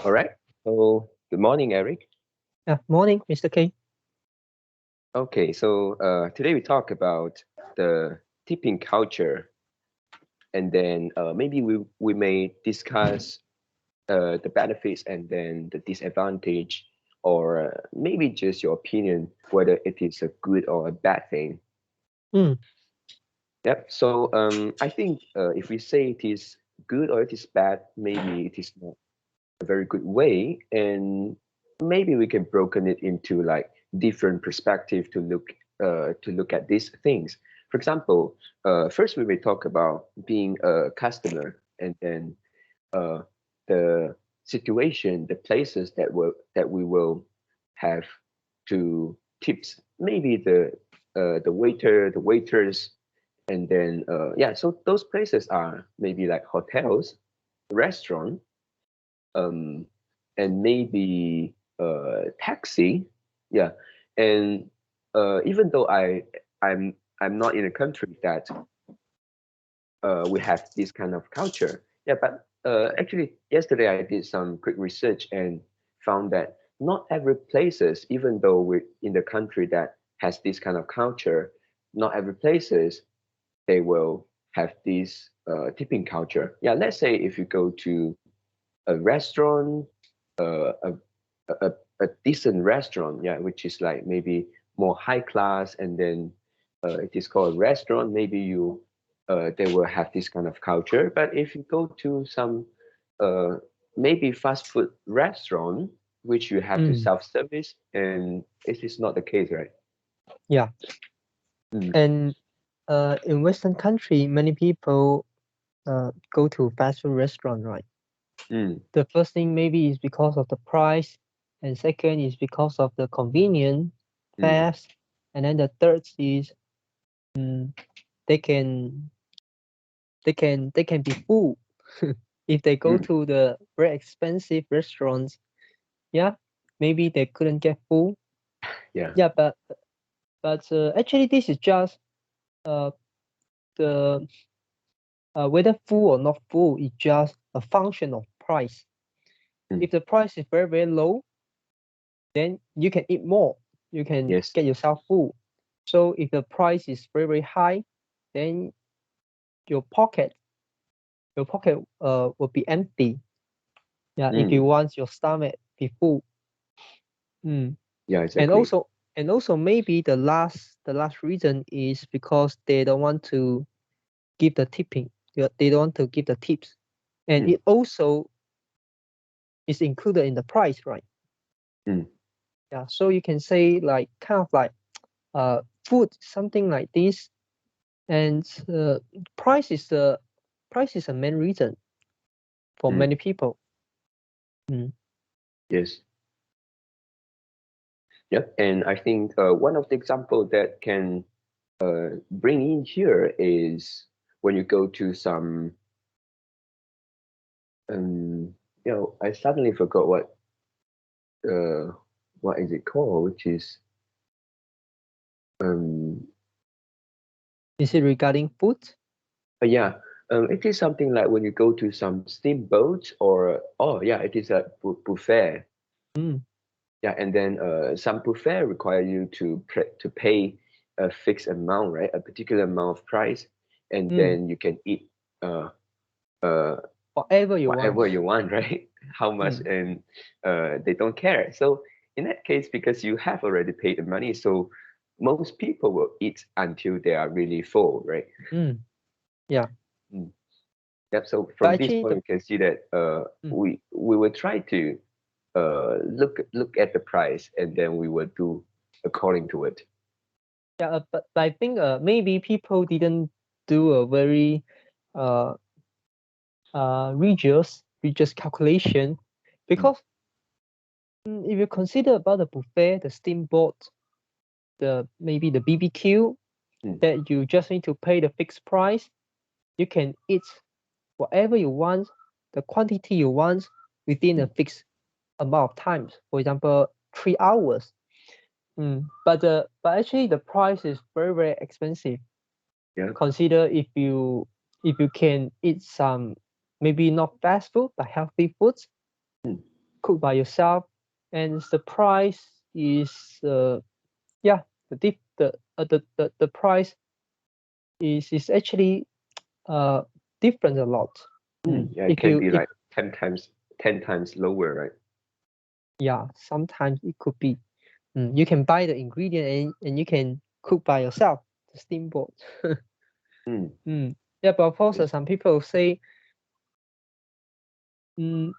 All right. So good morning, Eric. Morning, Mr. K. Okay, so today we talk about the tipping culture, and then maybe we may discuss the benefits and then the disadvantage, or maybe just your opinion whether it is a good or a bad thing. Mm, Yep. So I think if we say it is good or it is bad, maybe it is not a very good way, and maybe we can broken it into like different perspective to look at these things. For example, first we may talk about being a customer, and then uh, the situation, the places that we will have to tips, maybe the waiter, the waiters, and then yeah, so those places are maybe like hotels, restaurant, um, and maybe taxi, yeah, and even though I'm not in a country that we have this kind of culture, yeah, but actually yesterday I did some quick research and found that not every places, even though we're in the country that has this kind of culture, not every places they will have this tipping culture. Yeah, let's say if you go to a restaurant, uh, a, a a decent restaurant, yeah, which is like maybe more high class, and then it is called a restaurant. Maybe you they will have this kind of culture. But if you go to some uh, maybe fast food restaurant, which you have to mm, self service, and it is not the case, right? yeah, Mm, and in Western country, many people go to fast food restaurant, right? mm, The first thing maybe is because of the price, and second is because of the convenience, mm, fast, and then the third is mm, they can they can be full if they go mm, to the very expensive restaurants. Yeah, maybe they couldn't get full. yeah. Yeah, but actually this is just uh the whether full or not full is just a function of price. Mm, If the price is very low, then you can eat more. You can yes. get yourself full. So if the price is very high, then your pocket your pocket will be empty. Yeah, if you Mm, want your stomach be full. Mm. yeah, And exactly. also maybe the last reason is because they don't want to give the tipping. They don't want to give the tips. And Mm, it also is included in the price, right? mm, Yeah, so you can say like kind of like food, something like this, and price is the price is a main reason for mm, many people. Mm. yes. Yep, and I think one of the example that can bring in here is when you go to some, I suddenly forgot uh, what is it called, which is, um, Is it regarding food? yeah, it is something like when you go to some steamboat or, oh yeah, it is a buffet. Mm. Yeah, and then some buffet require you to pay a fixed amount, right? A particular amount of price, and Mm. then you can eat uh, uh, Whatever you want. whatever you want, right? How much, Mm. and they don't care. So in that case, because you have already paid the money, so most people will eat until they are really full, right? Mm. Yeah, Mm. Yep. So but from this actually point, the we can see that mm, we will try to look at the price, and then we will do according to it. yeah, but I think maybe people didn't do a very uh religious calculation Mm, because if you consider about the buffet, the steamboat, the maybe the BBQ, mm, that you just need to pay the fixed price. You can eat whatever you want, the quantity you want within a mm, fixed amount of times. For example, 3 hours. But actually the price is very expensive. yeah. Consider if you can eat some maybe not fast food but healthy foods. Mm, cook by yourself, and the price is yeah, the price is actually uh different a lot. Yeah, it If can you be if like 10 times lower, right? yeah, sometimes it could be. You can buy the ingredient and you can cook by yourself. The steamboat. Mm, Yeah, but of course, yes. some people say mm,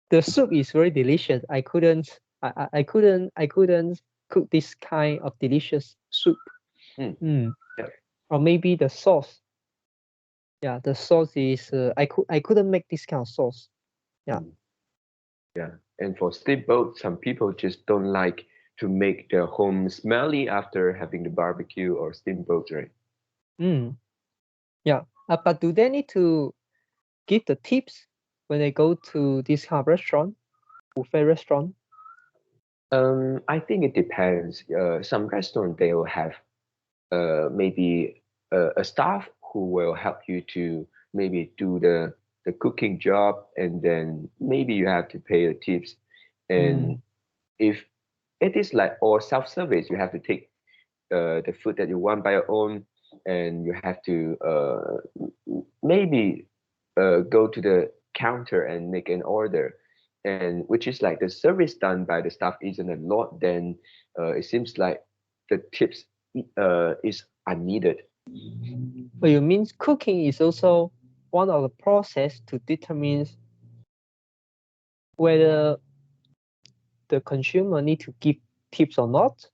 the soup is very delicious. I couldn't cook this kind of delicious soup. Mm, Mm. yeah. Or maybe the sauce. Yeah, the sauce is I couldn't make this kind of sauce. Yeah. Mm, yeah. And for steamboat, some people just don't like to make their home smelly after having the barbecue or steamboat, right? Mm. Yeah. But do they need to give the tips when they go to this kind of restaurant, buffet restaurant? I think it depends. Some restaurant they will have maybe a staff who will help you to maybe do the cooking job, and then maybe you have to pay the tips. And Mm. if it is like all self-service, you have to take the food that you want by your own, and you have to maybe go to the counter and make an order, and which is like the service done by the staff isn't a lot, then it seems like the tips is unneeded. But you mean cooking is also one of the process to determine whether the consumer need to give tips or not?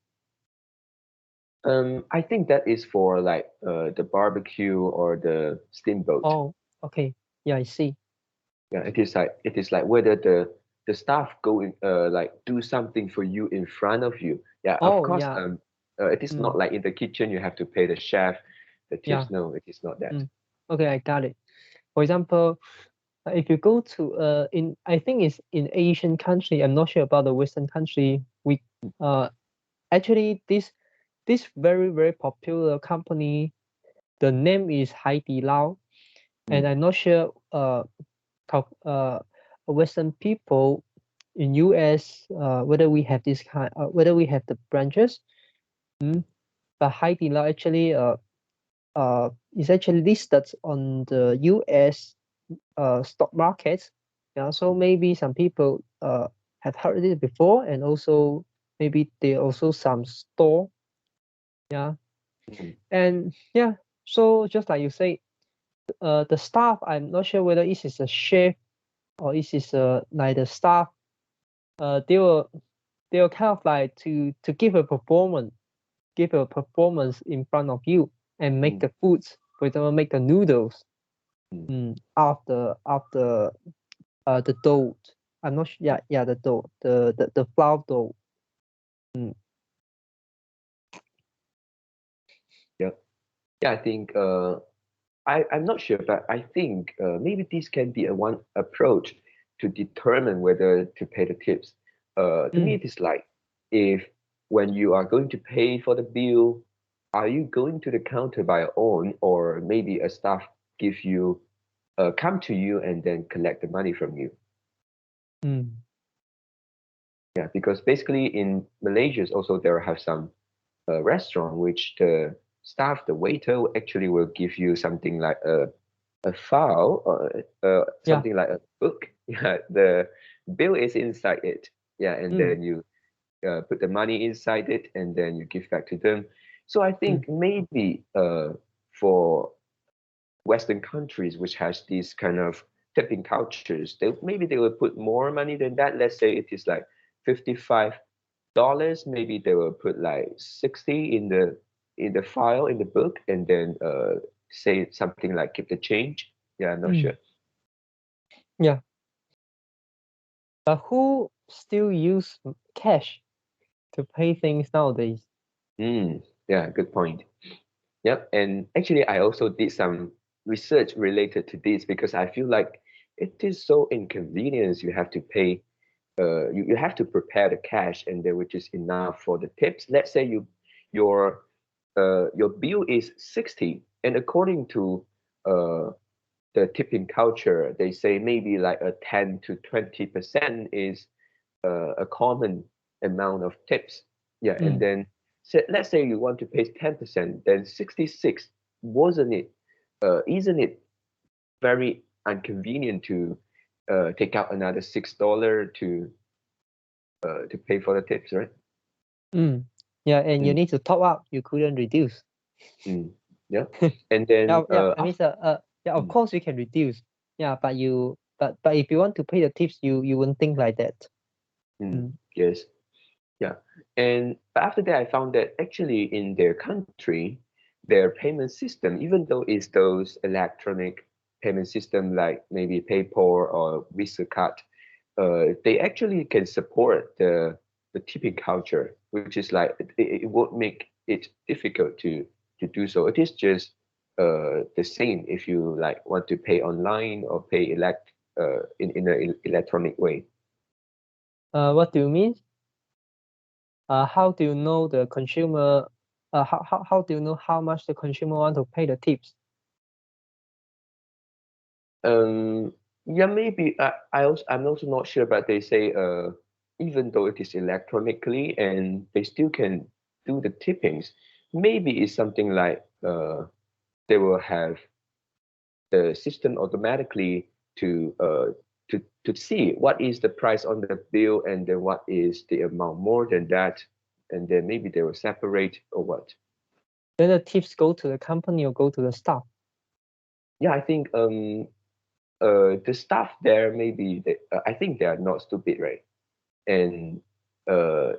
I think that is for like the barbecue or the steamboat. Oh, okay. Yeah, I see. Yeah, it is like whether the staff go in like do something for you in front of you. Yeah, of Oh, course. yeah. It is Mm, not like in the kitchen you have to pay the chef the yeah. tips. No, it is not that. Mm. Okay, I got it. For example, if you go to in I think it's in Asian country, I'm not sure about the Western country. We uh actually this very very popular company, the name is Haidi Lao, and Mm, I'm not sure Western people in US whether we have this kind whether we have the branches. Mm. But Haidi Lao actually is actually listed on the US stock market. Yeah, so maybe some people have heard it before, and also maybe there also some store. Yeah, mm, and yeah, so just like you say, the staff, I'm not sure whether it is a chef or it is like the staff. They will kind of like to give a performance in front of you and make mm, the foods. For example, make the noodles mm. after the dough. I'm not sure. Yeah, yeah, the dough, the flour dough. Mm, Yeah, yeah. I think I'm not sure, but I think maybe this can be a one approach to determine whether to pay the tips. To me, mm, it is like if when you are going to pay for the bill, are you going to the counter by your own, or maybe a staff give you come to you and then collect the money from you? mm. Yeah, because basically in Malaysia also there have some restaurant which the staff, the waiter actually will give you something like a file or Yeah. something like a book. Yeah, the bill is inside it. Yeah, and Mm, then you put the money inside it, and then you give back to them. So I mm, think maybe for Western countries which has these kind of tipping cultures, maybe they will put more money than that. Let's say it is like $55. Maybe they will put like 60 in the file in the book, and then say something like keep the change. Yeah, I'm not sure. mm. Yeah. But who still use cash to pay things nowadays? Yeah, good point. Yep. And actually, I also did some research related to this because I feel like it is so inconvenient. You have to pay, you have to prepare the cash, and then which is enough for the tips. Let's say your bill is 60, and according to uh, the tipping culture, they say maybe like a 10 to 20% is a common amount of tips. Yeah, and Mm. then let's say you want to pay 10%, then 66, wasn't it? Isn't it very inconvenient to take out another $6 to pay for the tips, right? Mm. Yeah, and you Mm, need to top up. You couldn't reduce. mm, yeah, and then Yeah, yeah. I mean, after, yeah. Of mm, course, you can reduce. Yeah, but if you want to pay the tips, you wouldn't think like that. Mm. yes, yeah, and but after that, I found that actually in their country, their payment system, even though it's those electronic payment system like maybe PayPal or Visa card, they actually can support the tipping culture, which is like it won't make it difficult to do so. It is just the same if you like want to pay online or pay in an electronic way. What do you mean? How do you know the consumer? How do you know how much the consumer want to pay the tips? Um, yeah, maybe I'm also not sure, but they say even though it is electronically and they still can do the tippings, maybe it's something like they will have the system automatically to see what is the price on the bill and then what is the amount more than that, and then maybe they will separate or what. Then the tips go to the company or go to the staff. Yeah, I think the staff there maybe I think they are not stupid, right? And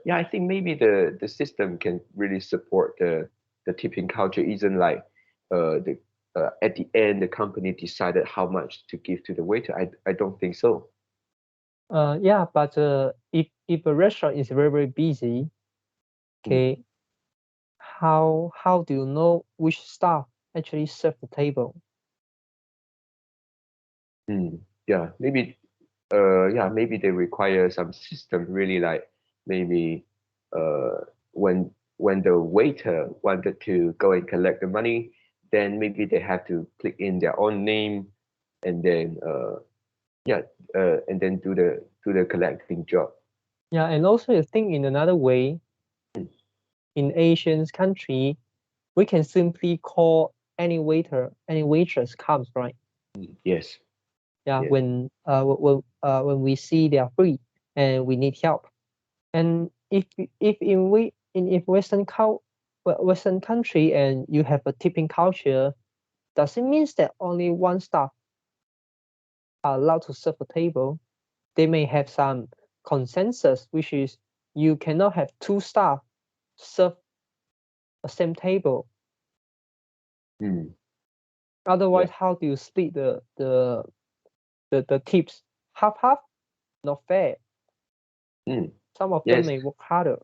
yeah, I think maybe the system can really support the tipping culture. Isn't like the at the end the company decided how much to give to the waiter. I don't think so. Yeah, but if a restaurant is very busy, Mm, okay, how do you know which staff actually serve the table? yeah, maybe yeah, maybe they require some system really like maybe uh when the waiter wanted to go and collect the money, then maybe they have to click in their own name and then yeah, and then do the collecting job. Yeah, and also you think in another way, Mm, in Asian country, we can simply call any waiter, any waitress comes, right? yes, Yeah, yes. when we see they are free and we need help. And if in we in if Western country and you have a tipping culture, does it mean that only one staff are allowed to serve a table? They may have some consensus, which is you cannot have two staff serve the same table. Mm, yeah. Otherwise, how do you split the tips? Half half? Not fair. Mm, Some of them yes, may work harder.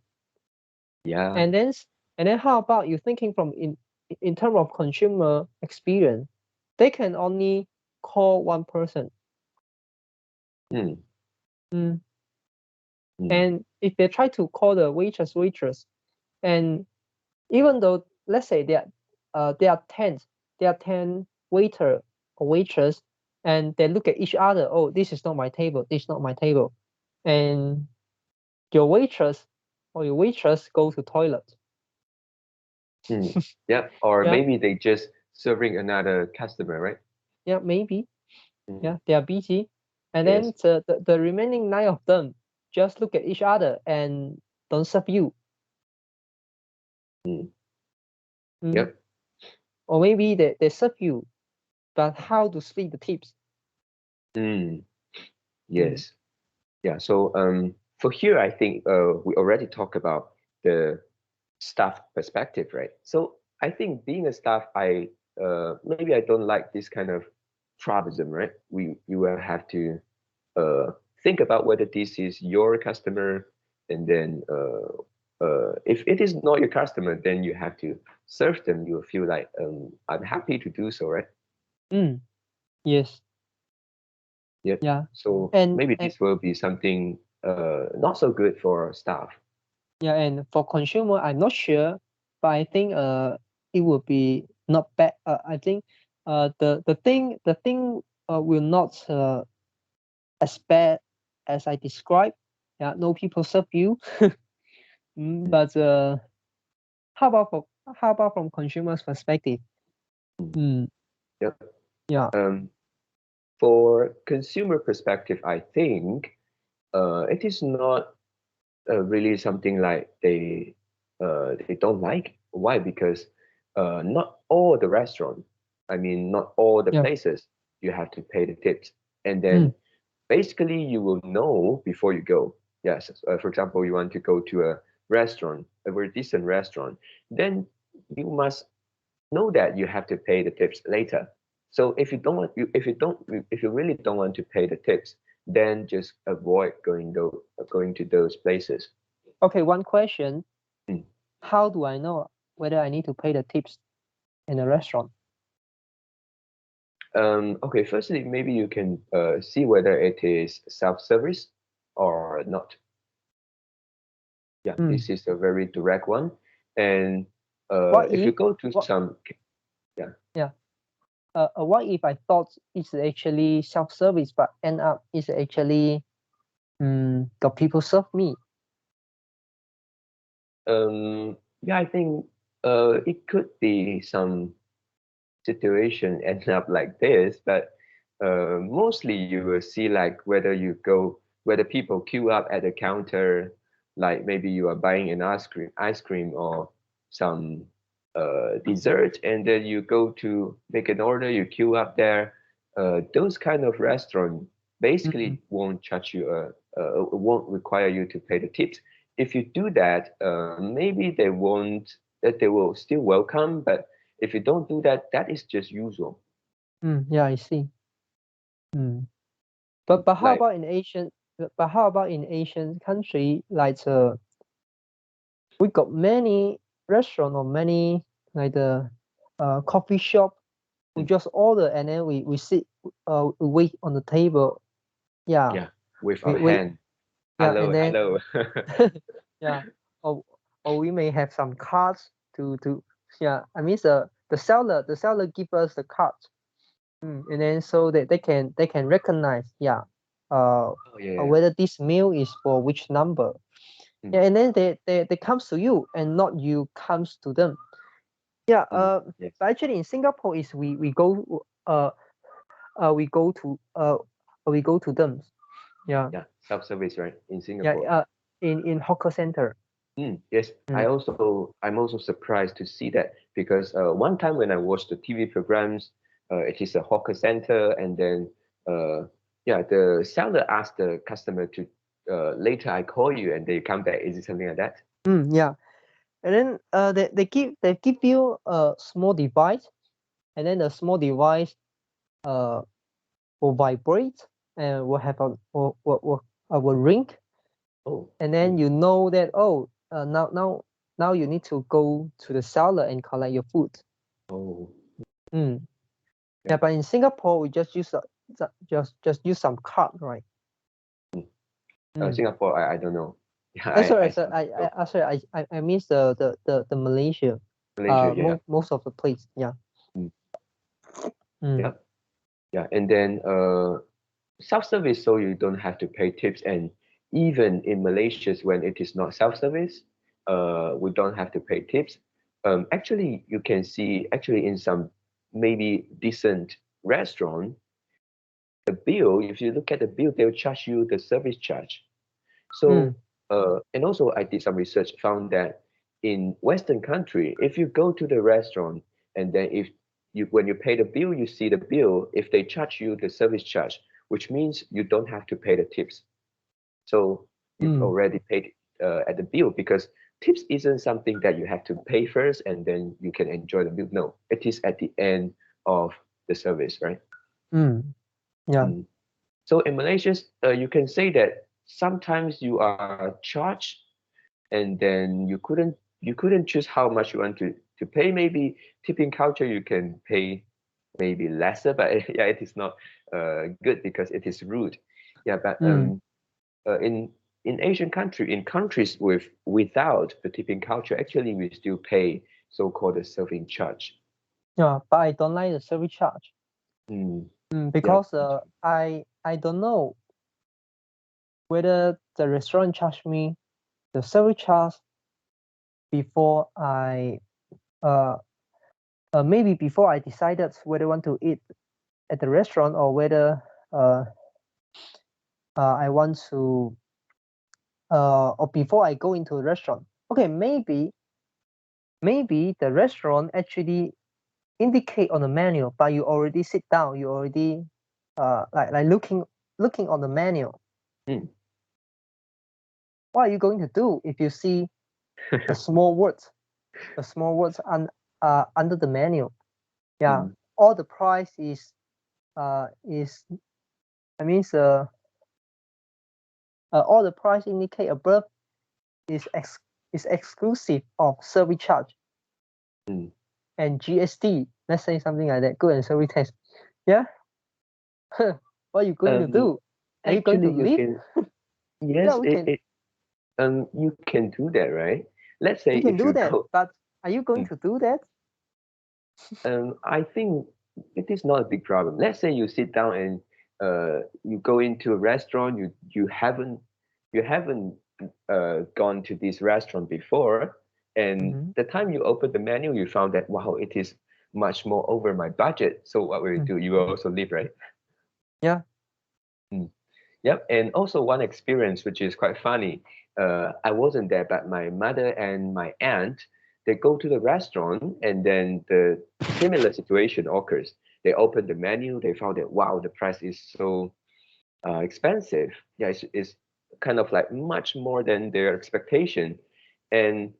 yeah. And then how about you thinking from in terms of consumer experience? They can only call one person. Mm, Mm. mm, And if they try to call the waitress, and even though let's say there are 10, there are 10 waiter or waitress, and they look at each other, oh, this is not my table, this is not my table. And your waitress or your waitress go to toilet. mm. Yeah, or Yeah, maybe they just serving another customer, right? yeah, maybe. Mm, Yeah, they are busy. And then yes. the remaining nine of them just look at each other and don't serve you. Mm, Mm. yep. Or maybe they serve you, but how to split the tips? Mm, Mm. yes. Yeah. So for here, I think we already talked about the staff perspective, right? So I think being a staff, I maybe I don't like this kind of tribalism, right? You will have to uh, think about whether this is your customer, and then if it is not your customer, then you have to serve them. You will feel like I'm happy to do so, right? Mm. Yes. Yep. Yeah. So And maybe and this will be something not so good for staff. yeah, and for consumer, I'm not sure, but I think it would be not bad. I think the thing will not as bad as I described. Yeah, no people serve you. Mm, But how about from consumers' perspective? mm. Mm, Yep. yeah. Um, for consumer perspective, I think it is not really something like they don't like. Why? Because not all the restaurant, I mean, not all the Yeah. places you have to pay the tips, and Mm, then basically you will know before you go. Yes, for example, you want to go to a restaurant, a very decent restaurant, then you must know that you have to pay the tips later. So if you really don't want to pay the tips, then just avoid going to those places. okay, one question. Mm. How do I know whether I need to pay the tips in a restaurant? Okay, firstly, maybe you can see whether it is self-service or not. Yeah, Mm. this is a very direct one. And What if you if go to what some, yeah, yeah what if I thought it's actually self-service, but end up it's actually the people serve me? yeah, I think it could be some situation end up like this, but mostly you will see like whether people queue up at the counter, like maybe you are buying an ice cream or some dessert, and then you go to make an order, you queue up there. Those kind of restaurant Mm, basically won't charge you, won't require you to pay the tips. If you do that, maybe they won't, that they will still welcome, but if you don't do that, that is just usual. yeah, I see. Mm. But how Like, about in Asian country, like we got many restaurant or many like the coffee shop. We mm, just order and then we sit, we wait on the table. Yeah, yeah, with we our wait. hand, Yeah, hello, and then hello. yeah, or we may have some cards to yeah. I mean the seller give us the card, and then so that they can recognize, yeah, Oh yeah, whether this meal is for which number. mm, Yeah, and then they comes to you and not you comes to them. Yeah. yes, But actually in Singapore is we go to them. Yeah. yeah, self-service, right? In Yeah. Singapore. In hawker center. Yes, Mm, I'm also surprised to see that because one time when I watched the TV programs, it is a hawker center, and then uh, yeah, the seller asked the customer to later I call you and they come back. Is it something like that? yeah. And then they give you a small device, and then the small device uh will vibrate and will have a will ring, Oh, and then mm, you know that, oh, now you need to go to the seller and collect your food. oh, Mm. yeah. Yeah, but in Singapore we just use just use some card, right? Mm. Mm. Singapore, I don't know. Yeah, Sorry, I sorry, still don't know. I miss the Malaysia, Malaysia, yeah. most of the place, yeah. Mm, Mm. yeah, yeah. And then self-service, so you don't have to pay tips. And even in Malaysia, when it is not self-service, we don't have to pay tips. Actually, you can see actually in some maybe decent restaurant, the bill, if you look at the bill, they'll charge you the service charge. Mm. So, and also I did some research, found that in Western country, if you go to the restaurant and then if you when you pay the bill, you see the bill, if they charge you the service charge, which means you don't have to pay the tips. So you've Mm. already paid at the bill because tips isn't something that you have to pay first and then you can enjoy the bill. No, it is at the end of the service, right? Mm. Yeah. Mm. So in Malaysia, you can say that sometimes you are charged and then you couldn't choose how much you want to pay. Maybe tipping culture you can pay maybe lesser, but yeah, it is not good because it is rude. Yeah, but Mm. in Asian countries without the tipping culture, actually we still pay so-called the serving charge. Yeah, but I don't like the service charge. Mm, yep. Because I don't know whether the restaurant charged me the service charge before I uh, maybe before I decided whether I want to eat at the restaurant, or whether uh, I want to or before I go into the restaurant. Okay, maybe the restaurant actually indicate on the menu, but you already sit down, you already like looking on the menu. Mm, What are you going to do if you see the small words, under the menu? Yeah, mm, all the price is I mean all the price indicate above is is exclusive of service charge mm. and GST. Let's say something like that. Good and service tax. Yeah. What are you going to Um, do? Are you going to actually, you leave? can. Yeah, Yes, you can do that, right? Let's say we can if do you that. go. But are you going Mm, to do that? I think it is not a big problem. Let's say you sit down and you go into a restaurant. You haven't gone to this restaurant before, and Mm-hmm. the time you open the menu, you found that wow, it is much more over my budget. So what will you Mm. do? You will also leave, right? Yeah. Mm. Yep. And also one experience which is quite funny. I wasn't there, but my mother and my aunt, they go to the restaurant, and then the similar situation occurs. They open the menu, they found that wow, the price is so expensive. Yeah, it's kind of like much more than their expectation. And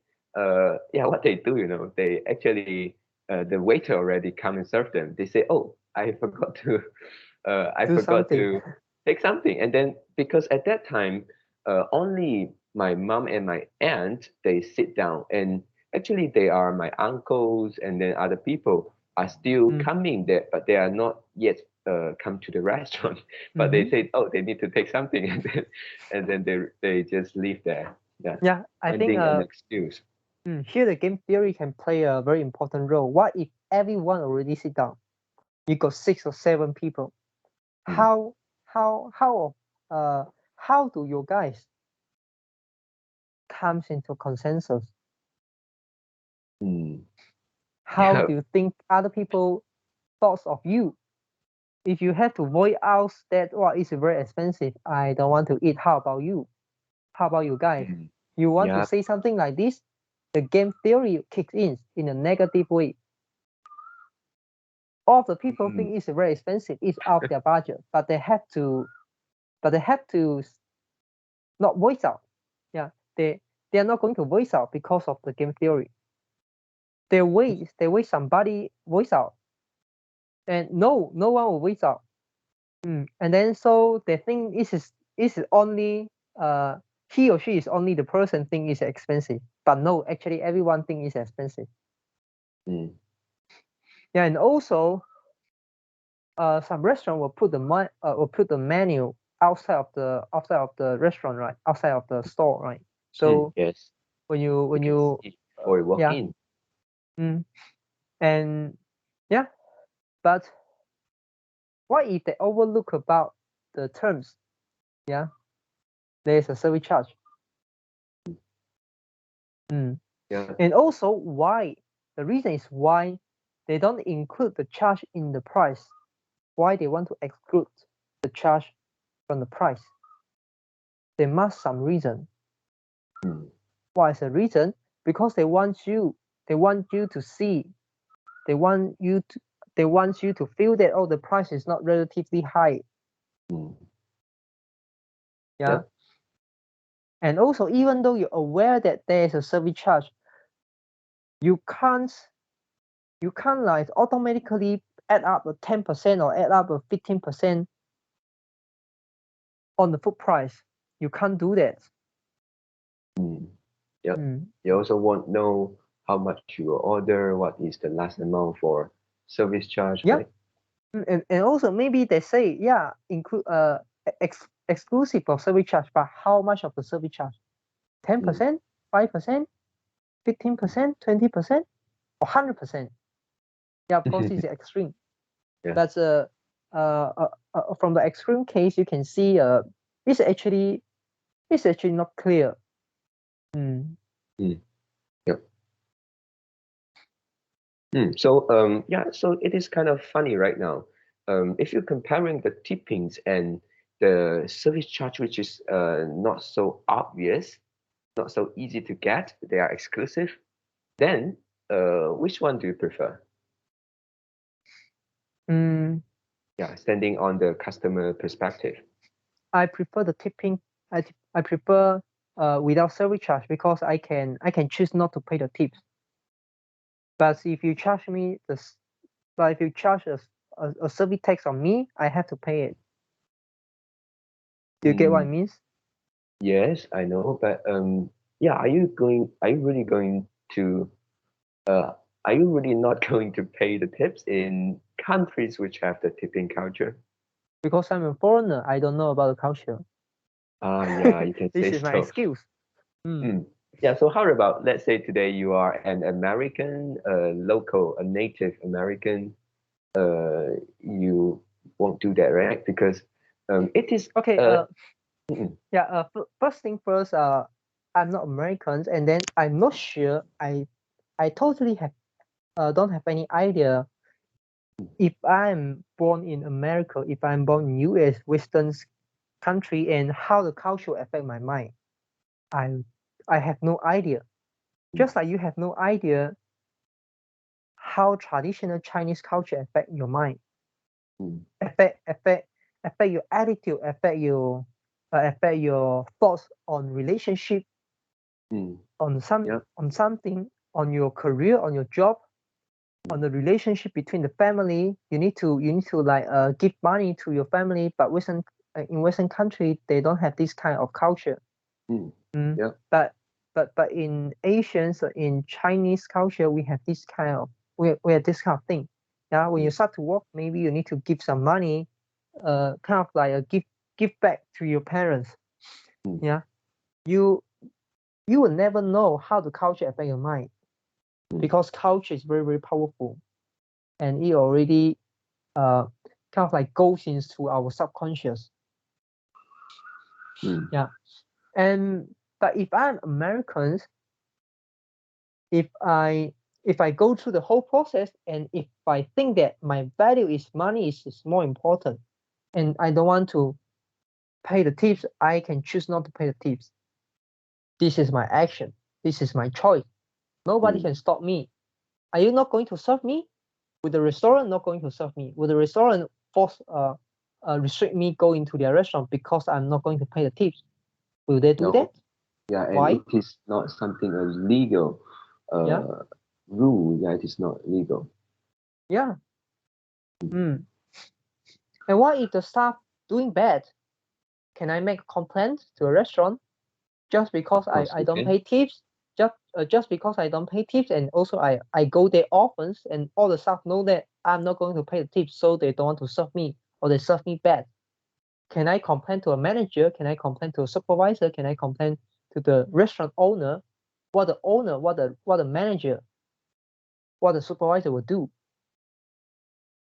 yeah, what they do, they actually the waiter already come and serve them. They say, "Oh, I Do forgot something. to take something." And then because at that time, only my mom and my aunt they sit down, and actually they are my uncles, and then other people are still Mm. coming there, but they are not yet come to the restaurant. But they Mm-hmm. said, oh, they need to take something, and then they just leave there. Yeah, Yeah, I think finding an excuse. here the game theory can play a very important role. What if everyone already sit down? You got 6 or 7 people. Mm, How how how uh how do your guys comes into consensus? mm. How Yeah. do you think other people thoughts of you? If you have to voice out that well, it's very expensive, I don't want to eat. How about you? How about you guys? Mm, You want to yeah. say something like this? The game theory kicks in a negative way. All the people Mm, think it's very expensive, it's out of their budget, but they have to not voice out. Yeah, they are not going to voice out because of the game theory. They wait somebody voice out, and no one will voice out. And then so they think this is only uh he or she is only the person think it's expensive, but no, actually everyone think it's expensive. mm, Yeah, and also some restaurant will put the menu outside of the restaurant, right? Outside of the store, right? So yes. when you You when can you see it before you walk yeah. in. mm, and yeah, but what if they overlook about the terms? Yeah, there's a service charge. Mm. Yeah. And also why the reason is why they don't include the charge in the price. Why they want to exclude the charge from the price? There must some reason. Mm, Why is the reason? Because they want you to see, they want you to they want you to feel that oh, the price is not relatively high. mm, Yeah. yep. And also even though you're aware that there is a service charge, you can't you can't like automatically add up a 10% or add up a 15% on the food price. You can't do that. Mm, yep. Mm. You also want know how much you will order, what is the last amount for service charge, Yeah. right? And also maybe they say yeah, include exclusive of service charge, but how much of the service charge? Mm, 10%, 5%, 15%, 20%, or 100%? Yeah, of course, it's extreme. Yeah. But from the extreme case, you can see it's actually not clear. Mm. Mm. Yeah. So yeah, so it is kind of funny right now. If you're comparing the tippings and the service charge, which is not so obvious, not so easy to get, they are exclusive, then which one do you prefer? Mm, Yeah, standing on the customer perspective. I prefer the tipping. I prefer without service charge because I can choose not to pay the tips. But if you charge me but if you charge a service tax on me, I have to pay it. Do you get what I Mm, mean? yes, I know, but yeah, are you really going to, uh, are you really not going to pay the tips in countries which have the tipping culture? Because I'm a foreigner, I don't know about the culture. Ah, yeah, you can This say is my so. excuse. Mm. Mm. Yeah, so how about, let's say today you are an American, local, a native American, you won't do that, right? Because it is, Okay. mm, Yeah. First thing first. I'm not American, and then I'm not sure. I totally don't have any idea if I'm born in America, if I'm born in US, Western country, and how the culture affect my mind. I I have no idea. mm, Just like you have no idea how traditional Chinese culture affect your mind, mm, affect affect affect your attitude, affect your thoughts on relationship, mm, yeah, on something, on your career, on your job, mm, on the relationship between the family. You need to like give money to your family, but in Western country they don't have this kind of culture. mm, Mm. yeah, But in Asians, in Chinese culture, we have this kind of thing. Yeah, when you mm, start to work, maybe you need to give some money, kind of like a give back to your parents. mm, Yeah, you you will never know how the culture affect your mind mm, because culture is very powerful, and it already uh kind of like goes into our subconscious. mm, Yeah, and but if I'm American, if I if I go through the whole process and if I think that my value is money is more important and I don't want to pay the tips, I can choose not to pay the tips. This is my action. This is my choice. Nobody mm, can stop me. Are you not going to serve me? Will the restaurant not going to serve me? Will the restaurant restrict me going to their restaurant because I'm not going to pay the tips? Will they do no, that? yeah, and Why? it is not something a legal Yeah, uh, rule. Yeah, it is not legal. yeah. Mm. And what if the staff doing bad? Can I make a complaint to a restaurant just because Of course, I you don't can. pay tips? Just because I don't pay tips, and also I go there often, and all the staff know that I'm not going to pay the tips, so they don't want to serve me or they serve me bad. Can I complain to a manager? Can I complain to a supervisor? Can I complain to the restaurant owner? What the owner, what the manager, what the supervisor will do?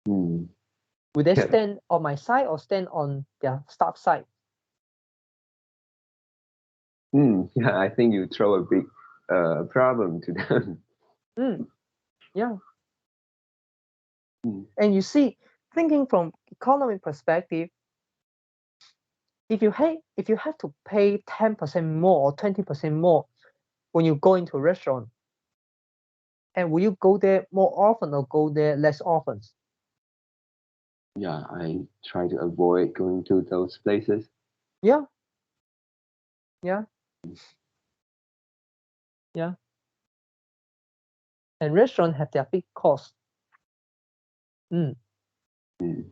Mm, Will they yeah, stand on my side or stand on their staff side? yeah, I think you throw a big problem to them. Mm, yeah. Mm, And you see, thinking from economic perspective, if you have to pay 10% more or 20% more when you go into a restaurant, and will you go there more often or go there less often? yeah, I try to avoid going to those places. Yeah, yeah, yeah. And restaurants have their big cost. Mm. Mm,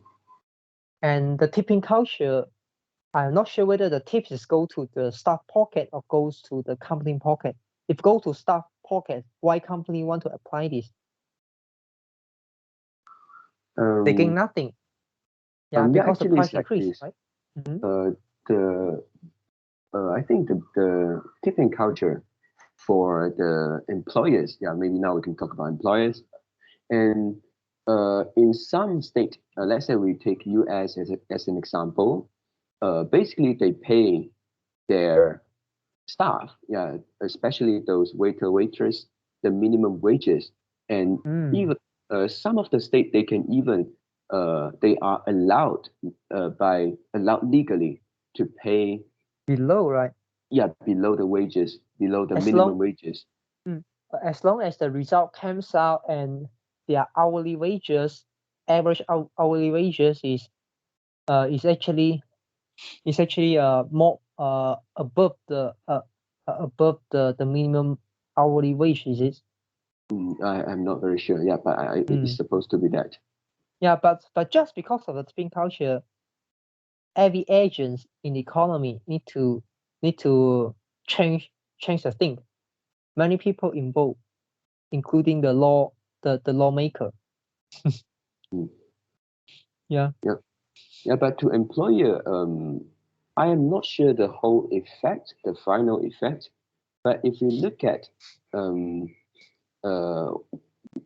And the tipping culture, I'm not sure whether the tips is go to the staff pocket or goes to the company pocket. If go to staff pocket, why company want to apply this? They gain um, nothing. Yeah, yeah, because the actually, it's price like increase, this. right? Hmm. The I think the tipping culture for the employers. Yeah, maybe now we can talk about employers. And In some state, let's say we take U.S. as an example. Basically, they pay their staff, yeah, especially those waiter waitress, the minimum wages, and Mm, even some of the state they can even they are allowed legally to pay, below, right? yeah, below the wages, below the As minimum long wages. mm, as long as the result comes out and their hourly wages, average hourly wages is actually more above the minimum hourly wage, is it? I'm not very sure, yeah, but it's Mm. supposed to be that. Yeah, but just because of the tipping culture, every agent in the economy need to change the thing. Many people involved, including the lawmaker. Mm. Yeah. Yeah, yeah, but to employer, I am not sure the whole effect, the final effect. But if we look at um, uh,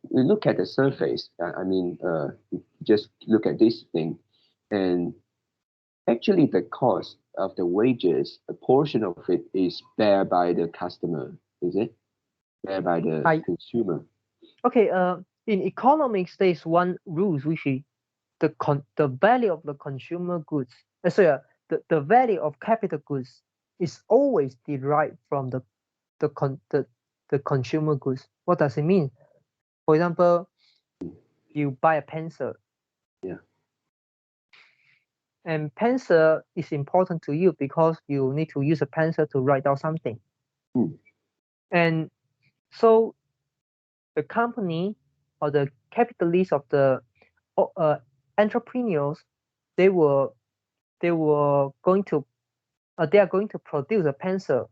we look at the surface, I mean, just look at this thing, and actually the cost of the wages, a portion of it is bear by the customer, is it? Bear by the I consumer. Okay. In economics, there is one rules which is the value of the consumer goods. The value of capital goods is always derived from the con the consumer goods. What does it mean? For example, you buy a pencil, Yeah. and pencil is important to you because you need to use a pencil to write down something. Mm, And so the company or the capitalists of the uh, entrepreneurs, they were they were going to they are going to produce a pencil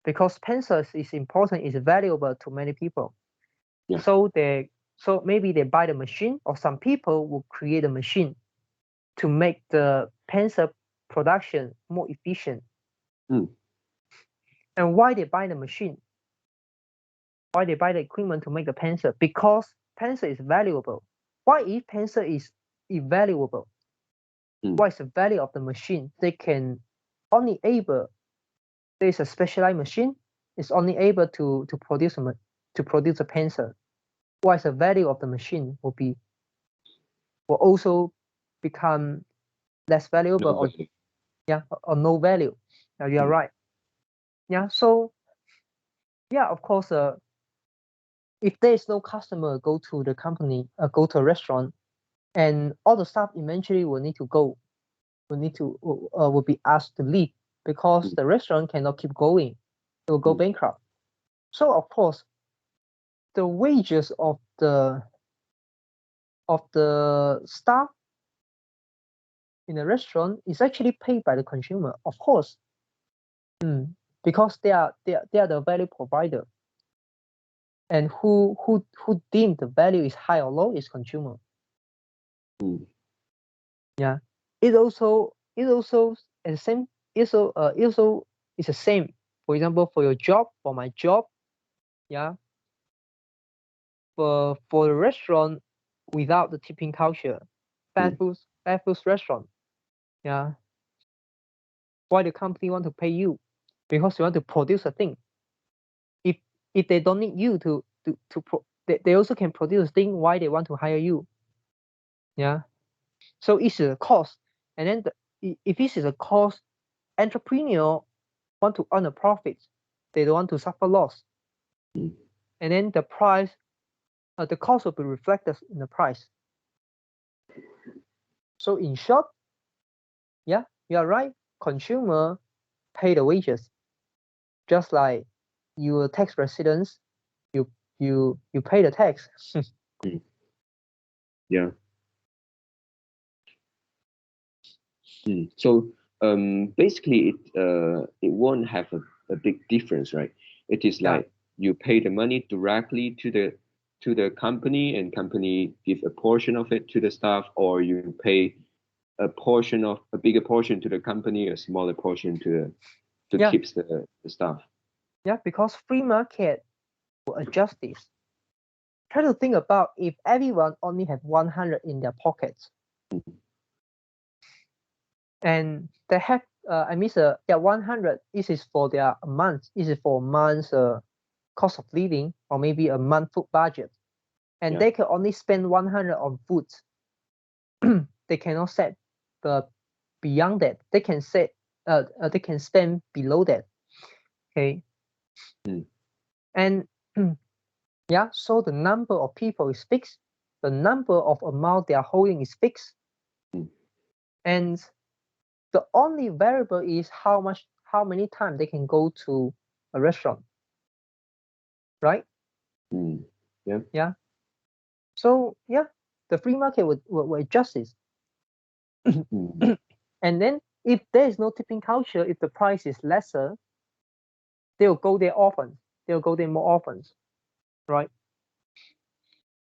because pencils is important, is valuable to many people. yeah. So maybe they buy the machine, or some people will create a machine to make the pencil production more efficient. Mm, And why they buy the machine? Why they buy the equipment to make the pencil? Because pencil is valuable. Why if pencil is invaluable? mm, What is the value of the machine? They can only able there is a specialized machine. It's only able to produce a pencil. What is the value of the machine will also become less valuable, no or value. yeah, or no value. Now you are Mm, right. Yeah. So yeah, of course. If there is no customer go to the company, go to a restaurant, and all the staff eventually will need to go, will be asked to leave because mm, the restaurant cannot keep going. It will go mm, bankrupt. So of course, the wages of the staff in a restaurant is actually paid by the consumer, of course, because they are the value provider, and who deem the value is high or low is consumer. mm, Yeah, it also at the same it also is the same. For example, for your job, for my job, yeah, for the restaurant without the tipping culture, mm, fast food restaurant, yeah, why the company want to pay you? Because they want to produce a thing. If if they don't need you they also can produce a thing. Why they want to hire you? Yeah. So it's a cost, and then if this is a cost, entrepreneur want to earn a profit. They don't want to suffer loss, mm. and then the cost will be reflected in the price. So in short, yeah, you are right. Consumer pay the wages, just like your tax residents, you you pay the tax. Mm. Yeah. So basically, it won't have a big difference, right? It is Yeah, like you pay the money directly to the company, and company give a portion of it to the staff, or you pay a bigger portion to the company, a smaller portion to yeah, keeps the staff. yeah. Because free market will adjust this. try to think about if everyone only have 100 in their pockets, and they have I mean 100 this is for their month, this is for a month's cost of living, or maybe a month food budget, and Yeah. they can only spend 100 on food. They cannot set the beyond that. They can set they can spend below that. Okay. And yeah, so the number of people is fixed, the number of amount they are holding is fixed, and the only variable is how many times they can go to a restaurant, right? Yeah. Yeah. So yeah, the free market will adjust this. And then if there is no tipping culture, if the price is lesser, they'll go there often. They'll go there more often, right?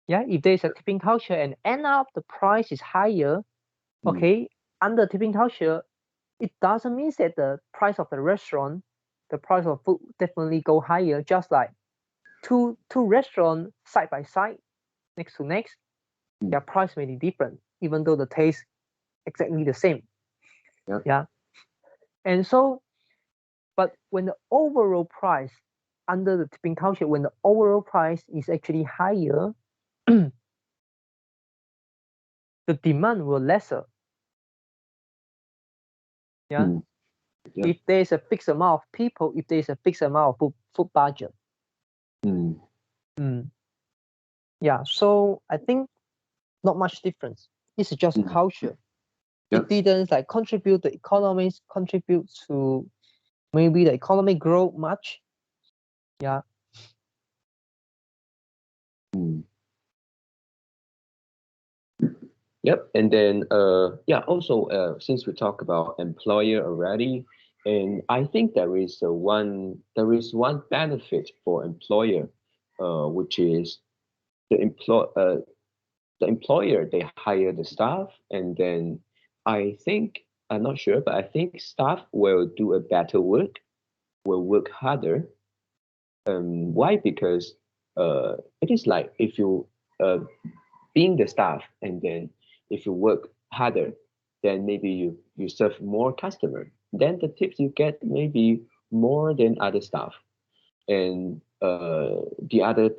Yeah, if there is a tipping culture and end up the price is higher, okay, under tipping culture, it doesn't mean that the price of the restaurant, the price of food definitely go higher. Just like two restaurants side by side, next to next, their price may be different, even though the taste exactly the same. Yeah. And so, but when the overall price under the tipping culture, when the overall price is actually higher, the demand will lesser. Yeah. If there is a fixed amount of people, if there is a fixed amount of food budget. Yeah. So I think not much difference. It's just a culture. It didn't like contribute the economies, contribute to maybe the economic growth much. Yeah. Yep. And then also since we talk about employer already, and I think there is one benefit for employer, which is the employer, they hire the staff, and then I think, I'm not sure, but I think staff will do a better work, will work harder. Why? Because it is like if you being the staff, and then if you work harder, then maybe you serve more customer, then the tips you get maybe more than other staff. And the other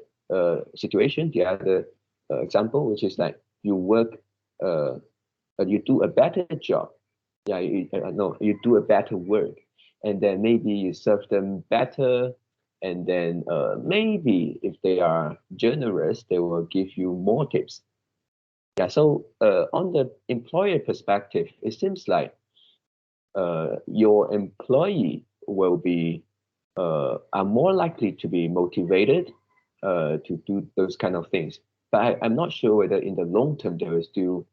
situation, the other example, which is like you work, you do a better job. Yeah, no, you do a better work, and then maybe you serve them better, and then maybe if they are generous, they will give you more tips. Yeah, so on the employer perspective, it seems like your employee will be are more likely to be motivated to do those kind of things. But I'm not sure whether in the long term they will still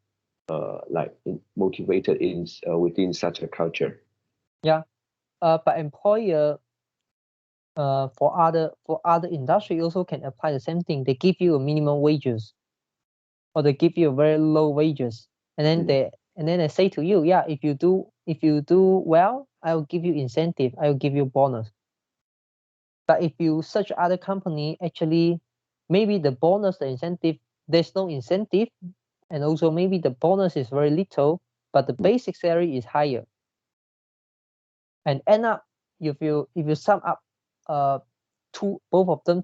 motivated in within such a culture. Yeah. But employer for other industry also can apply the same thing. They give you a minimum wages, or they give you a very low wages, and then they say to you, yeah, if you do well, I will give you incentive, I will give you bonus. But if you search other company, actually maybe the bonus, the incentive, there's no incentive, and also maybe the bonus is very little, but the basic salary is higher. And end up, if you sum up both of them,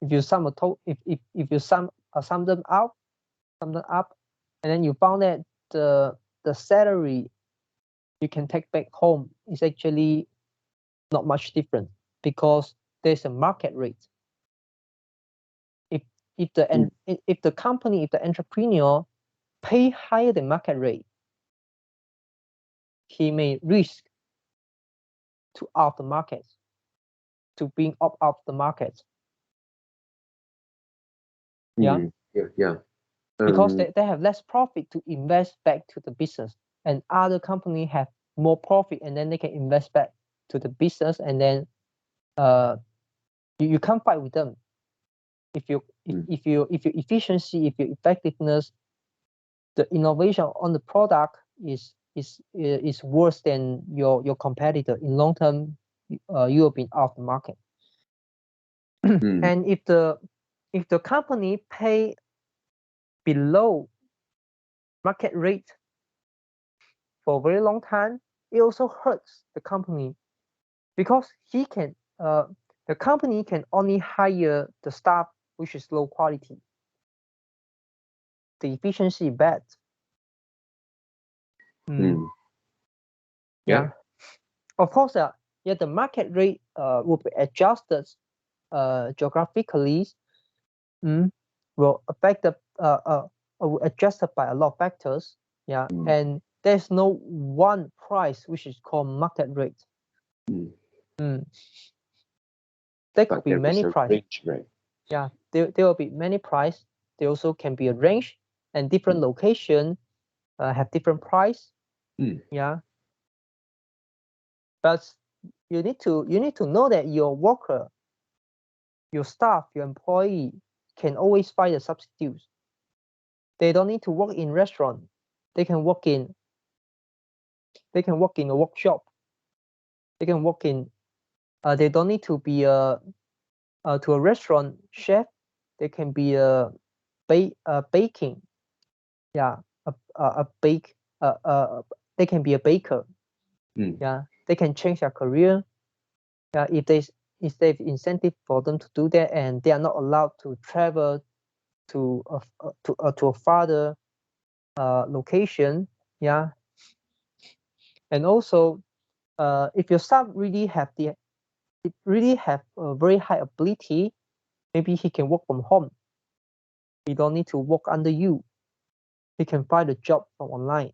if you sum if you sum them up, and then you found that the salary you can take back home is actually not much different, because there's a market rate. If the company, if the entrepreneur pay higher than market rate, he may risk to out the market, to being opt out the market. Yeah. Yeah. Because they have less profit to invest back to the business, and other company have more profit, and then they can invest back to the business, and then you can't fight with them. If your efficiency, if your effectiveness, the innovation on the product is worse than your competitor, in long term, you will be out of the market. And if the if the company pay below market rate for a very long time, it also hurts the company because the company can only hire the staff which is low quality. The efficiency bad. Yeah. Of course, the market rate will be adjusted geographically. Will affect the will adjusted by a lot of factors. Yeah, and there's no one price which is called market rate. There could be many prices. Right? Yeah, there will be many price. There also can be a range, and different location have different price. Yeah, but you need to know that your worker, your staff, your employee can always find a substitute. They don't need to work in restaurant. They can work in a workshop. They can work in. They don't need to be a restaurant chef. They can be a baking. Yeah, a bake. They can be a baker. Yeah, they can change their career. Yeah, if they incentive for them to do that, and they are not allowed to travel to a farther location. Yeah, and also if your staff really have a very high ability, maybe he can work from home. He don't need to work under you. He can find a job from online.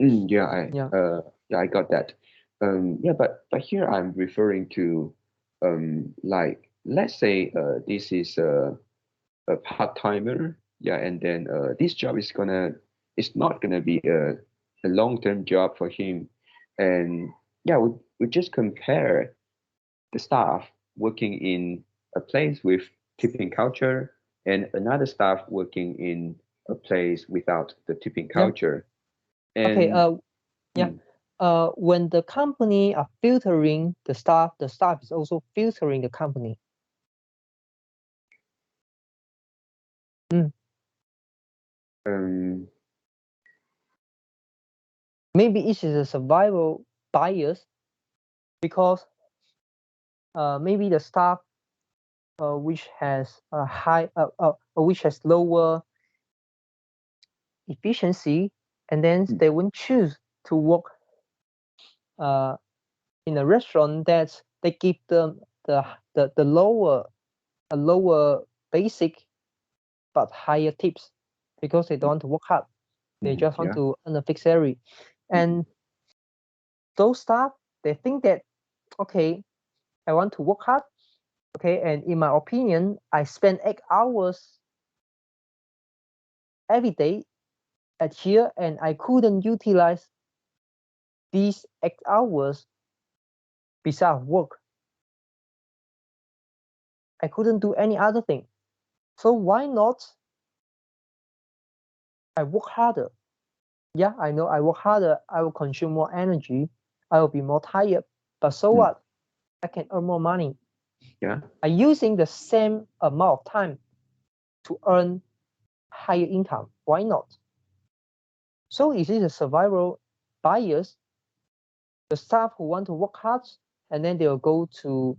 I got that. But here I'm referring to like let's say this is a part-timer, and then this job it's not gonna be a long-term job for him, and we just compare the staff working in a place with tipping culture and another staff working in a place without the tipping culture. Okay. And When the company are filtering the staff is also filtering the company. Maybe it is a survival bias because maybe the staff which has a high which has lower efficiency, and then they won't choose to work in a restaurant that they give them the lower basic but higher tips because they don't want to work hard. They just want to earn a fixed salary. And those staff, they think that, okay, I want to work hard. Okay, and in my opinion, I spend 8 hours every day at here, and I couldn't utilize these 8 hours besides work. I couldn't do any other thing. So why not I work harder? Yeah, I know I work harder, I will consume more energy, I will be more tired, but so what? I can earn more money. Yeah. I'm using the same amount of time to earn higher income. Why not? So is it a survival bias? The staff who want to work hard, and then they'll go to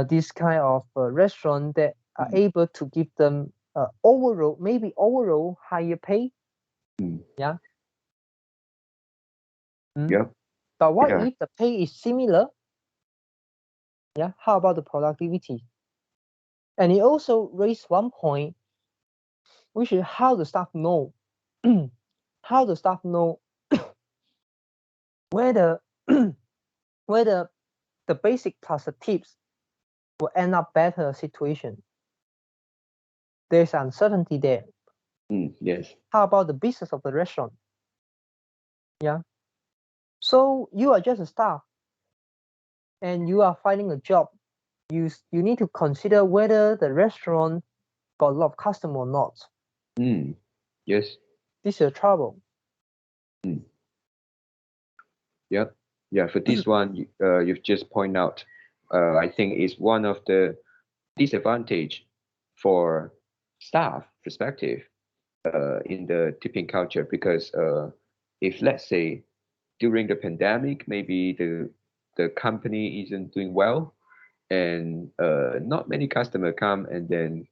this kind of restaurant that are able to give them overall higher pay. Yeah. But what if the pay is similar? Yeah. How about the productivity? And he also raised one point, which is how the staff know, how the staff know whether whether the basic plus the tips will end up better situation. There's uncertainty there. Yes. How about the business of the restaurant? Yeah. So you are just a staff and you are finding a job. You need to consider whether the restaurant got a lot of customer or not. Yes. This is a trouble. Yep. Yeah. For this one, you've just pointed out. I think it's one of the disadvantage for staff perspective in the tipping culture because if let's say during the pandemic maybe the company isn't doing well and not many customer come and then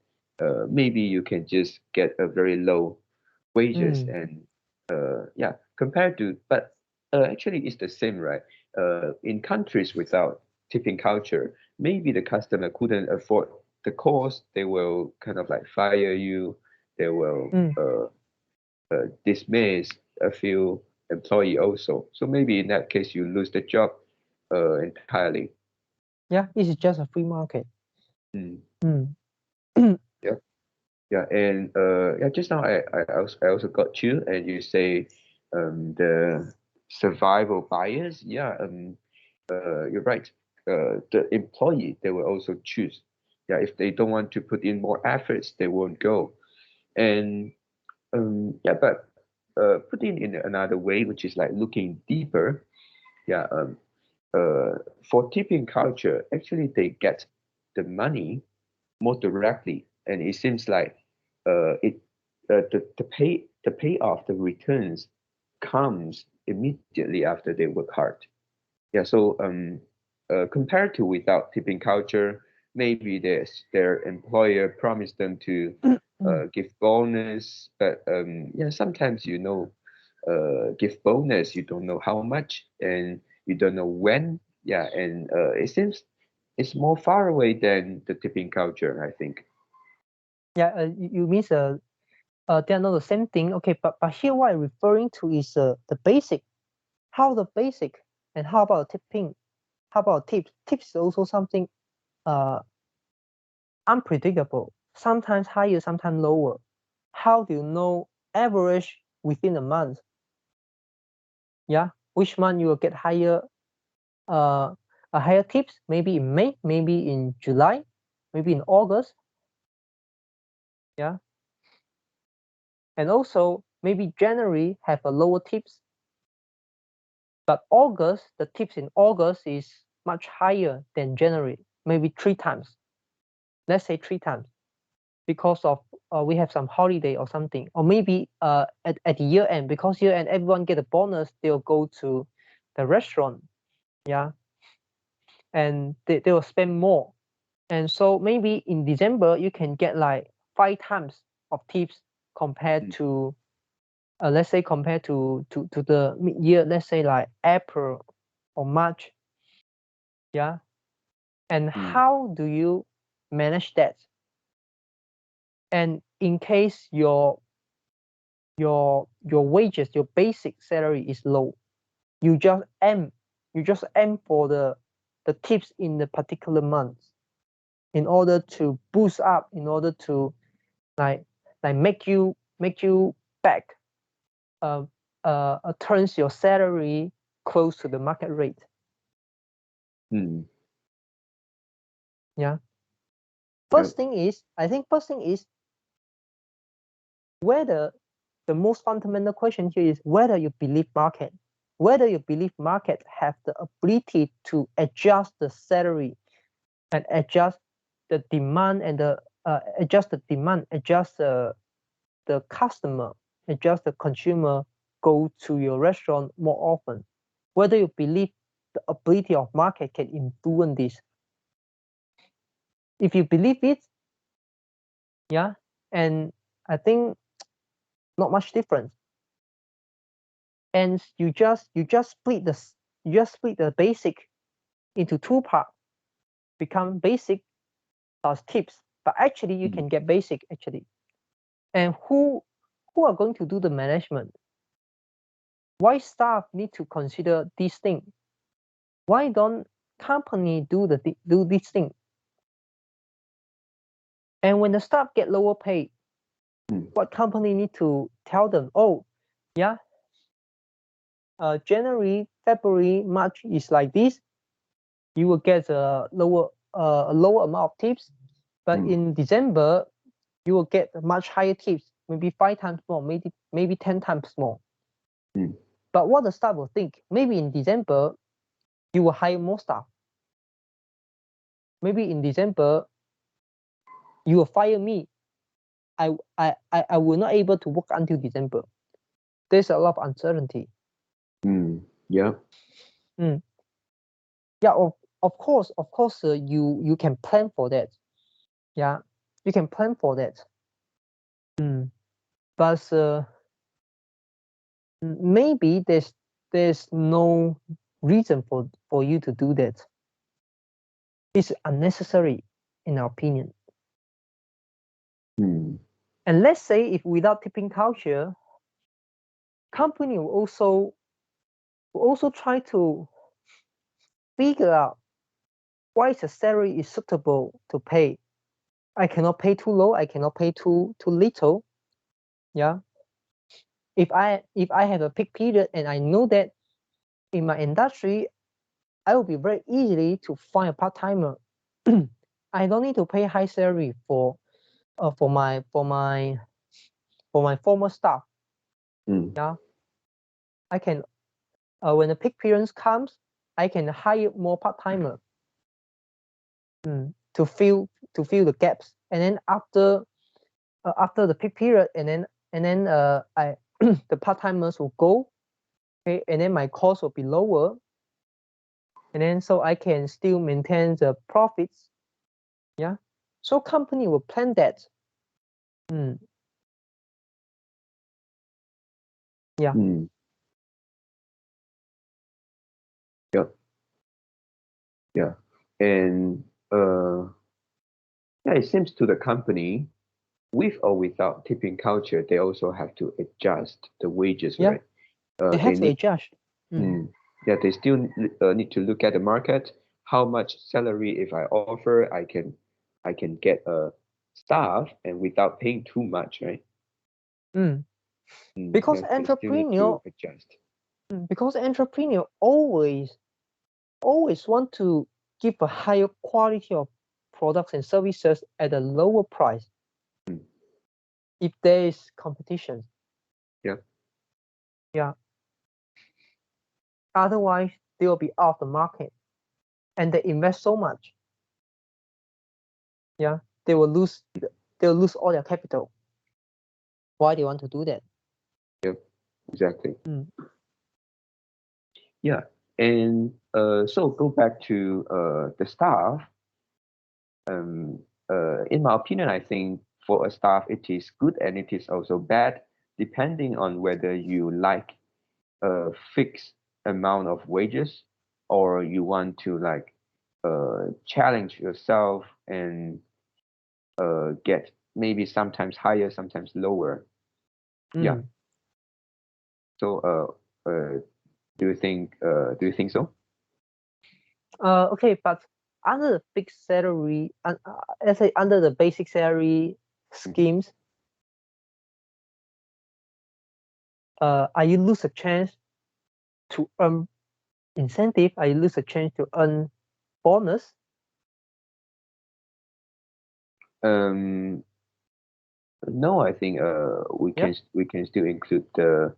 maybe you can just get a very low wages Mm, and yeah compared to but actually it's the same right in countries without tipping culture maybe the customer couldn't afford the cost they will kind of like fire you they will mm. dismiss a few employee also so maybe in that case you lose the job entirely. Yeah, this is just a free market. Mm. Mm. Yeah. Yeah, and yeah, just now I also got you, and you say the survival bias. Yeah, you're right. The employee they will also choose. Yeah, if they don't want to put in more efforts, they won't go. And yeah, but putting in another way, which is like looking deeper. Yeah, for tipping culture, actually they get the money more directly, and it seems like it the payoff, the returns comes immediately after they work hard. Yeah, so compared to without tipping culture, maybe their employer promised them to give bonus, but yeah, sometimes give bonus, you don't know how much and you don't know when. Yeah, and it seems it's more far away than the tipping culture, I think. Yeah, you means they are not the same thing. Okay, but here what I'm referring to is the basic. How the basic and how about tipping? How about tips? Tips is also something uh unpredictable. Sometimes higher, sometimes lower. How do you know average within a month? Yeah, which month you will get higher uh a higher tips? Maybe in May, maybe in July, maybe in August. Yeah, and also maybe January have a lower tips, but August, the tips in August is much higher than January, maybe three times. Let's say three times because of we have some holiday or something, or maybe at the year end because year end everyone get a bonus, they'll go to the restaurant, yeah, and they will spend more, and so maybe in December you can get like five times of tips compared Mm, to let's say compared to the mid year, let's say like April or March, yeah. And mm, how do you manage that? And in case your wages, your basic salary is low, you just aim for the tips in the particular month in order to boost up, in order to like make you back uh, turns your salary close to the market rate. mm. Yeah. Yep. First thing is whether the most fundamental question here is whether you believe market, whether you believe market have the ability to adjust the salary and adjust the demand and adjust the demand, adjust the customer, adjust the consumer go to your restaurant more often. Whether you believe the ability of market can influence this. If you believe it, yeah, and I think not much difference. And you just split the basic into two parts, become basic plus tips. But actually you Mm, can get basic actually. And who are going to do the management? Why staff need to consider this thing? Why don't company do this thing? And when the staff get lower pay, mm, what company need to tell them? Oh, yeah, January, February, March is like this. You will get a lower amount of tips, but mm, in December you will get much higher tips, maybe five times more, maybe 10 times more. mm, But what the staff will think, maybe in December you will hire more staff. Maybe in December you will fire me. I will not able to work until December. There's a lot of uncertainty. Yeah. Yeah, of course, you can plan for that. Yeah, you can plan for that. But maybe there's no reason for you to do that. It's unnecessary, in our opinion. And let's say if without tipping culture, company will also try to figure out why the salary is suitable to pay. I cannot pay too low. I cannot pay too little. Yeah. If I have a peak period and I know that in my industry, I will be very easily to find a part timer. I don't need to pay high salary for my former staff. Yeah. I can when the peak period comes, I can hire more part timer to fill the gaps. And then after the peak period, and then I the part timers will go. Okay, and then my cost will be lower. And then so I can still maintain the profits. Yeah. So company will plan that. Yeah. Yep. Yeah. And yeah, it seems to the company, with or without tipping culture, they also have to adjust the wages, Yeah. right? They They have to need, adjust. yeah, they still need to look at the market, how much salary if I offer, I can get a staff and without paying too much, right? Because Yeah, they still need to adjust. entrepreneur always want to give a higher quality of products and services at a lower price if there is competition. Yeah. Yeah. Otherwise, they will be out of the market, and they invest so much. Yeah, they will lose all their capital. Why they want to do that? Yep, exactly. Yeah, and so go back to the staff. In my opinion, I think for a staff it is good and it is also bad, depending on whether you like a fixed amount of wages or you want to like challenge yourself and get maybe sometimes higher, sometimes lower. Yeah. So do you think so? Okay, but under the fixed salary, let's say under the basic salary schemes, are you lose a chance to earn incentive? Are you lose a chance to earn bonus? No, I think Yeah. we can still include the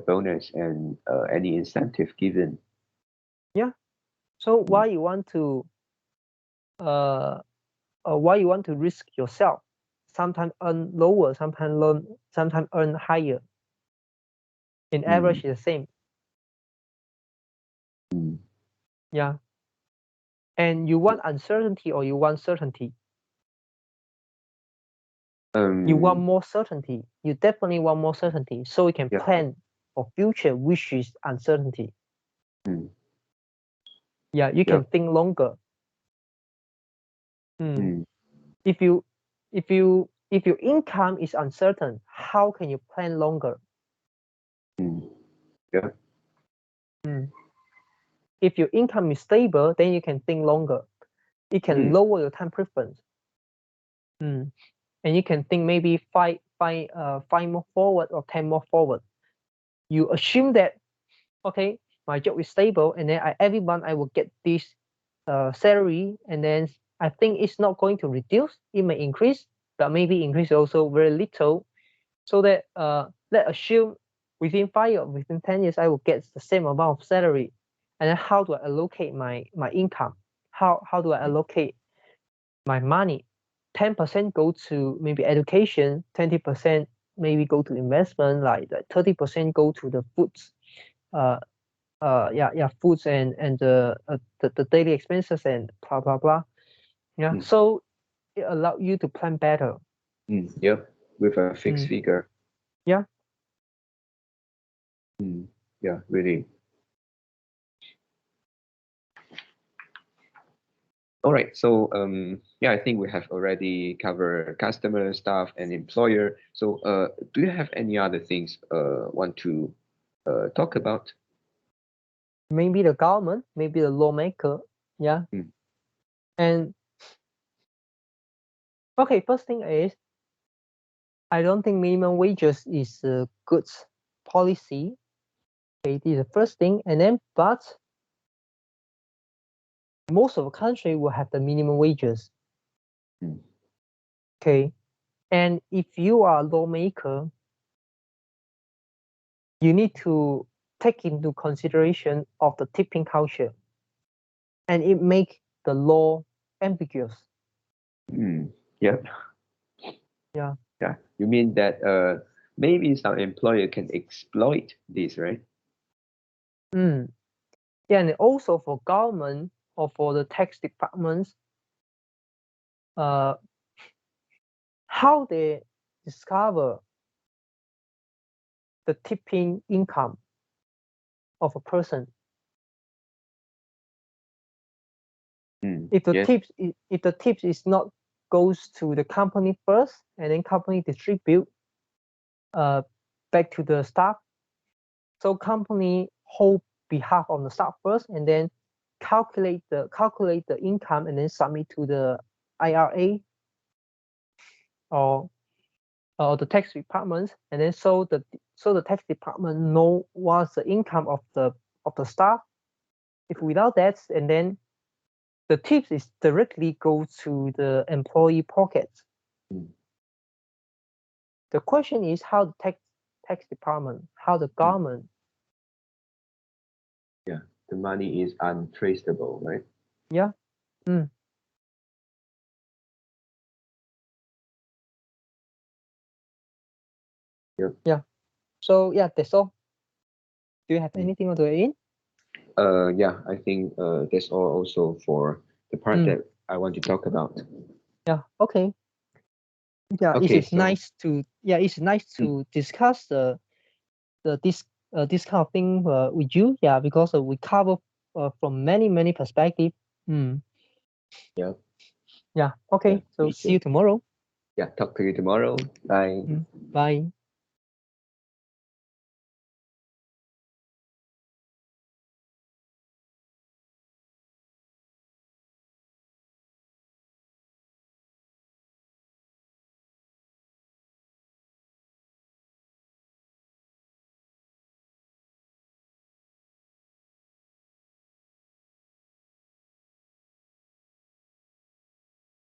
bonus and any incentive given. Yeah. So why you want to risk yourself? Sometimes earn lower, sometimes earn higher. In average, it's the same. Yeah. And you want uncertainty or you want certainty? You want more certainty. You definitely want more certainty, so you can Yeah. plan for future, which is uncertainty. Yeah, you can think longer. If your income is uncertain, how can you plan longer? Yeah. If your income is stable, then you can think longer. It can lower your time preference. And you can think maybe five more forward or 10 more forward. You assume that, okay, my job is stable, and then every month I will get this salary, and then I think it's not going to reduce. It may increase, but maybe increase also very little. So that let's assume within 5 or within 10 years I will get the same amount of salary. And then how do I allocate my income? How do I allocate my money 10% go to maybe education, 20% maybe go to investment, like 30% go to the foods, foods and the daily expenses and blah blah blah. Yeah, so it allows you to plan better. Yep, with a fixed figure. Yeah. Yeah, really. All right, so yeah, I think we have already covered customer, staff, and employer. So do you have any other things want to talk about? Maybe the government, maybe the lawmaker. Yeah. And okay, first thing is, I don't think minimum wages is a good policy. Okay, this is the first thing. And then, but most of the country will have the minimum wages. Okay, and if you are a lawmaker, you need to take into consideration of the tipping culture, and it make the law ambiguous. Yep. Yeah. Yeah. You mean that maybe some employer can exploit this, right? Yeah, and also for government or for the tax departments, how they discover the tipping income of a person. If the tips is not goes to the company first, and then company distribute back to the staff, so company hold behalf on the staff first, and then calculate the income and then submit to the IRA or the tax department, and then so the tax department know what's the income of the staff. If without that, and then the tips is directly go to the employee pockets. The question is how the tax department, how the government. Yeah, the money is untraceable, right? Yeah. Yep. Yeah. So yeah, that's all. Do you have anything to add in? Yeah, I think that's all also for the part that I want to talk about. Yeah. Okay. Yeah, Okay, it's nice to discuss this kind of thing with you. Yeah, because we cover from many perspectives. Yeah. Yeah. Okay. Yeah, So me see too. you tomorrow. Yeah, talk to you tomorrow. Bye. Bye.